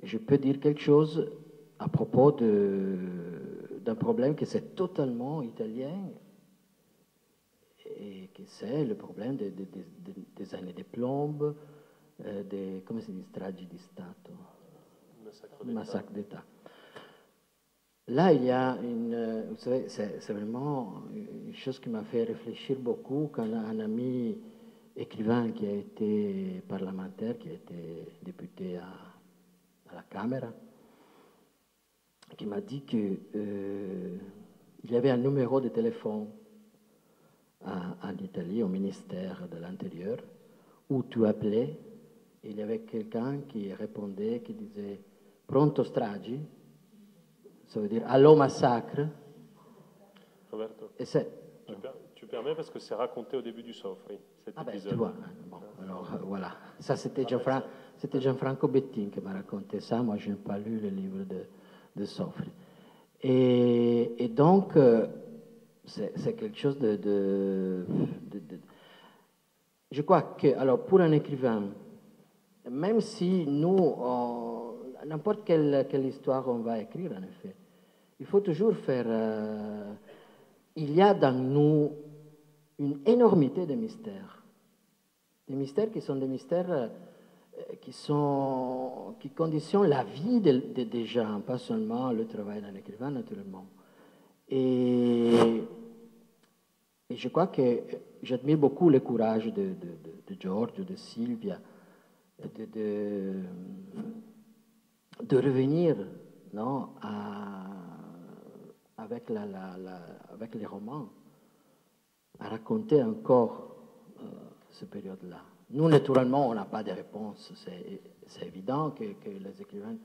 je peux dire quelque chose à propos d'un problème que c'est totalement italien et que c'est le problème des années de plomb, des, come si dit, stragi di Stato, massacre d'État. Là, il y a une, vous savez, c'est vraiment une chose qui m'a fait réfléchir beaucoup quand un ami écrivain qui a été parlementaire, qui a été député à la Camera, qui m'a dit qu'il y avait un numéro de téléphone en Italie, au ministère de l'Intérieur, où tu appelais, et il y avait quelqu'un qui répondait, qui disait Pronto stragi? Ça veut dire Allô massacre? Roberto, Et c'est. tu permets parce que c'est raconté au début du Sofri, cet Ah ben, épisode. tu vois, bon, alors voilà. Ça, c'était Gianfranco Bettin qui m'a raconté ça. Moi, je n'ai pas lu le livre de Sofri. Et donc, c'est quelque chose Je crois que, alors, pour un écrivain, même si nous, n'importe quelle histoire on va écrire, en effet, il faut toujours faire... il y a dans nous une énormité de mystères. Des mystères qui sont des mystères qui conditionnent la vie des gens, pas seulement le travail d'un écrivain, naturellement. Et je crois que j'admire beaucoup le courage de Giorgio, de Sylvia, de revenir non, avec, avec les romans, à raconter encore cette période-là. Nous, naturellement, on n'a pas de réponse. C'est évident que les écrivains,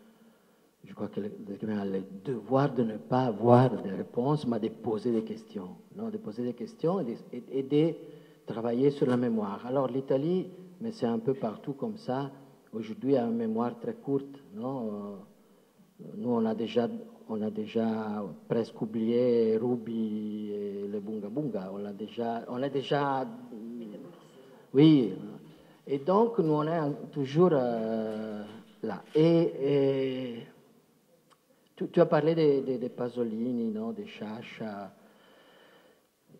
je crois que les écrivains ont le devoir de ne pas avoir de réponses, mais de poser des questions. Non? De poser des questions et de travailler sur la mémoire. Alors, l'Italie, mais c'est un peu partout comme ça, aujourd'hui a une mémoire très courte. Non? Nous, on a déjà presque oublié Ruby et le Bunga Bunga. On a déjà, oui. Et donc, nous, on est toujours là. Et tu as parlé des Pasolini, non, des Sciascia.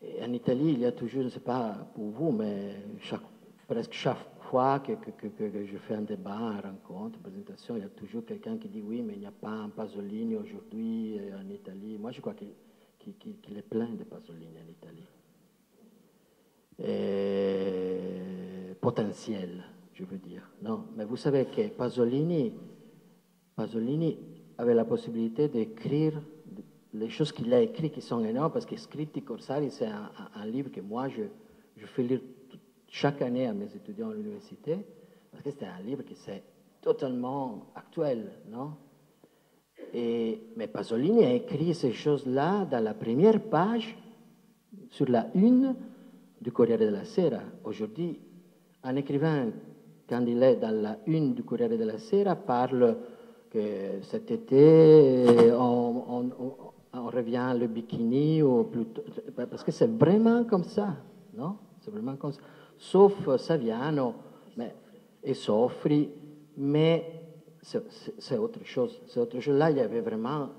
Et en Italie, il y a toujours, je ne sais pas pour vous, mais presque chaque fois que je fais un débat, une rencontre, une présentation, il y a toujours quelqu'un qui dit oui, mais il n'y a pas un Pasolini aujourd'hui en Italie. Moi, je crois qu'il est plein de Pasolini en Italie. Et potentiel, je veux dire. Non, mais vous savez que Pasolini avait la possibilité d'écrire les choses qu'il a écrites qui sont énormes, parce que Scritti Corsari, c'est un livre que moi, je fais lire chaque année à mes étudiants à l'université, parce que c'est un livre qui est totalement actuel, non? Mais Pasolini a écrit ces choses-là dans la première page, sur la une du Corriere della Sera. Aujourd'hui, un écrivain, quand il est dans la une du Corriere della Sera, parle que cet été, on revient le bikini, ou plutôt, parce que c'est vraiment comme ça, non? C'est vraiment comme ça. Sauf Saviano et Sofri, mais c'est autre chose. C'est autre chose. Là, il y avait vraiment,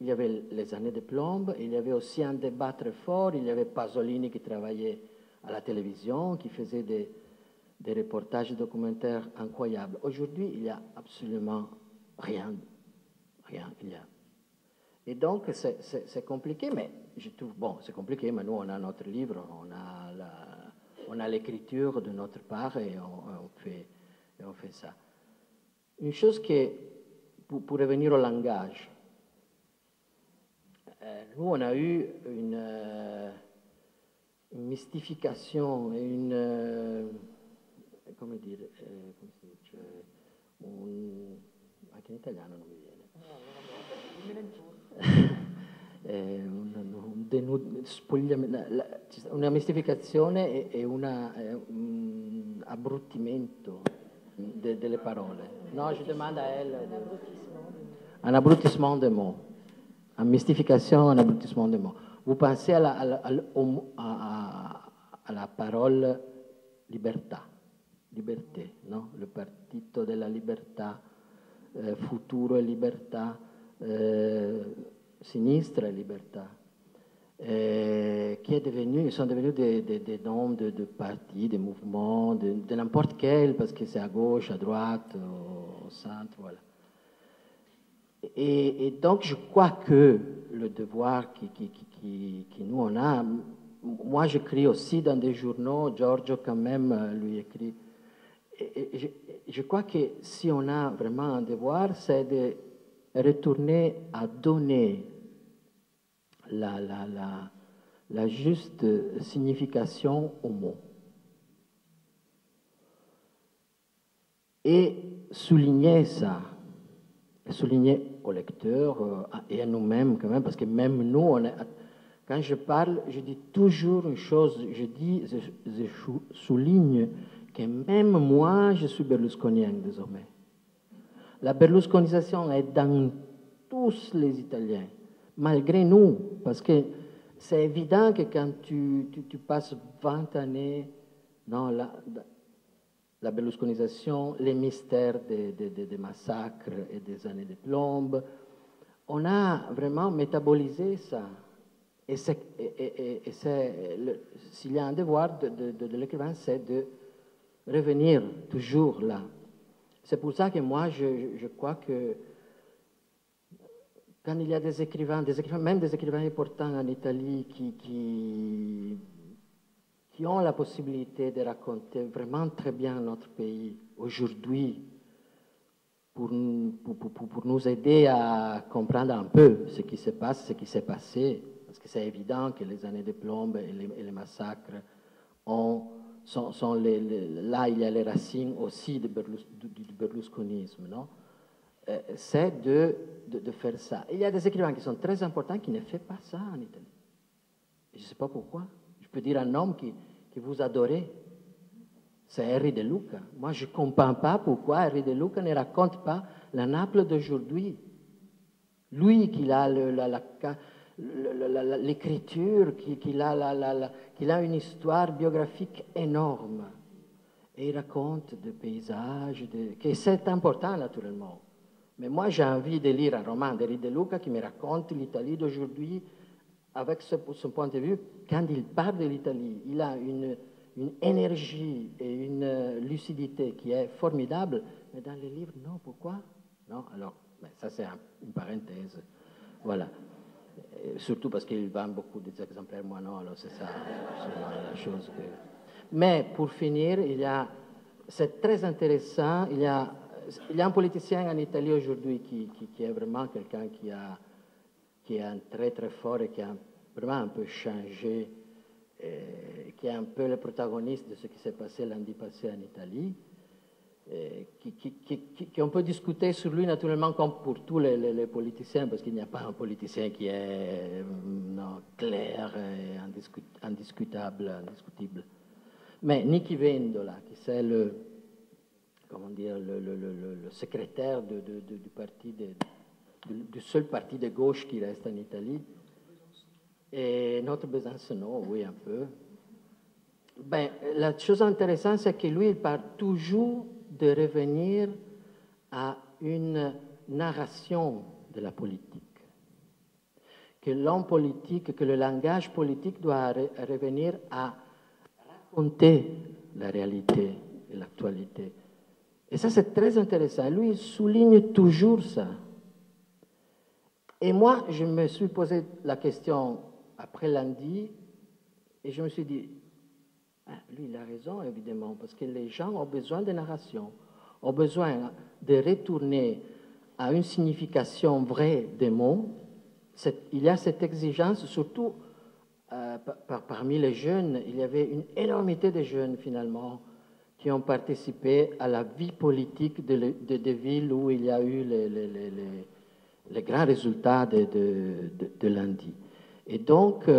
il y avait les années de plomb, il y avait aussi un débat très fort, il y avait Pasolini qui travaillait à la télévision, qui faisait des reportages documentaires incroyables. Aujourd'hui, il n'y a absolument rien. Rien, il y a. Et donc, c'est compliqué, mais je trouve, bon, c'est compliqué, mais nous, on a notre livre, on a l'écriture de notre part et on fait ça. Une chose que, pour revenir au langage, nous, on a eu une mystification et come dire, come si dice, anche in italiano non mi viene. Una mistificazione e un abbruttimento delle parole. No, je demande à elle. Un abrutissement de mots. Une mystification, un abrutissement de mots. Vous pensez à la parole libertà, liberté, no? Le partito della libertà. Futuro e Libertà, Sinistra et Libertà, ils sont devenus des noms de partis, de mouvements, de n'importe quel, parce que c'est à gauche, à droite, au centre, voilà. Et donc, je crois que le devoir qui nous on a, moi j'écris aussi dans des journaux, Giorgio quand même lui écrit. Et je crois que si on a vraiment un devoir, c'est de retourner à donner la juste signification aux mots. Et souligner ça, souligner aux lecteurs et à nous-mêmes quand même, parce que même nous, quand je parle, je dis toujours une chose, je souligne que même moi, je suis berlusconien désormais. La berlusconisation est dans tous les Italiens, malgré nous, parce que c'est évident que quand tu passes 20 années dans la berlusconisation, les mystères des massacres et des années de plomb, on a vraiment métabolisé ça. Et s'il y a un devoir de l'écrivain, c'est de revenir toujours là. C'est pour ça que moi, je crois que quand il y a des écrivains, même des écrivains importants en Italie qui ont la possibilité de raconter vraiment très bien notre pays aujourd'hui pour nous aider à comprendre un peu ce qui se passe, ce qui s'est passé. Parce que c'est évident que les années de plomb et les massacres sont là, il y a les racines aussi du berlusconisme, non? C'est de faire ça. Et il y a des écrivains qui sont très importants qui ne font pas ça en Italie. Et je ne sais pas pourquoi. Je peux dire un homme que vous adorez, c'est Henri De Luca. Moi, je ne comprends pas pourquoi Henri De Luca ne raconte pas la Naples d'aujourd'hui. Lui, qui a l'écriture, qu'il a une histoire biographique énorme. Et il raconte des paysages, que c'est important naturellement. Mais moi, j'ai envie de lire un roman d'Henri De Luca qui me raconte l'Italie d'aujourd'hui avec son point de vue. Quand il parle de l'Italie, il a une énergie et une lucidité qui est formidable. Mais dans les livres, non. Pourquoi? Non. Alors, ça, c'est une parenthèse. Voilà. Surtout parce qu'il vend beaucoup des exemplaires, moi non, alors c'est ça, la chose que... Mais pour finir, c'est très intéressant, il y a un politicien en Italie aujourd'hui qui est vraiment quelqu'un qui est un très très fort et qui a vraiment un peu changé, qui est un peu le protagoniste de ce qui s'est passé lundi passé en Italie. On peut discuter sur lui naturellement comme pour tous les politiciens, parce qu'il n'y a pas un politicien qui est clair et indiscutible. Mais Nichi Vendola, qui c'est le secrétaire du seul parti de gauche qui reste en Italie, et notre Besancenot, oui, un peu. Ben, la chose intéressante, c'est que lui, il parle toujours de revenir à une narration de la politique. Que l'homme politique, que le langage politique doit revenir à raconter la réalité et l'actualité. Et ça, c'est très intéressant. Lui, il souligne toujours ça. Et moi, je me suis posé la question après lundi, et je me suis dit, lui, il a raison, évidemment, parce que les gens ont besoin de narration, ont besoin de retourner à une signification vraie des mots. Il y a cette exigence, surtout parmi les jeunes. Il y avait une énormité de jeunes, finalement, qui ont participé à la vie politique des villes où il y a eu les grands résultats de lundi. Et donc,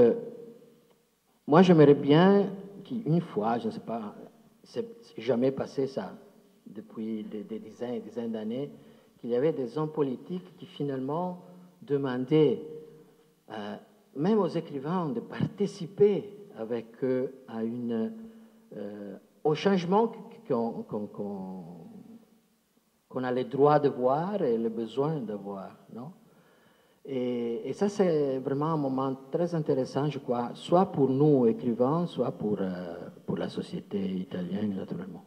moi, j'aimerais bien qu'une fois, je ne sais pas, c'est jamais passé ça depuis des dizaines et dizaines d'années, qu'il y avait des hommes politiques qui finalement demandaient, même aux écrivains, de participer avec eux au changement qu'on qu'on a le droit de voir et le besoin de voir, non? Et ça, c'est vraiment un moment très intéressant, je crois, soit pour nous écrivains, soit pour la société italienne, naturellement.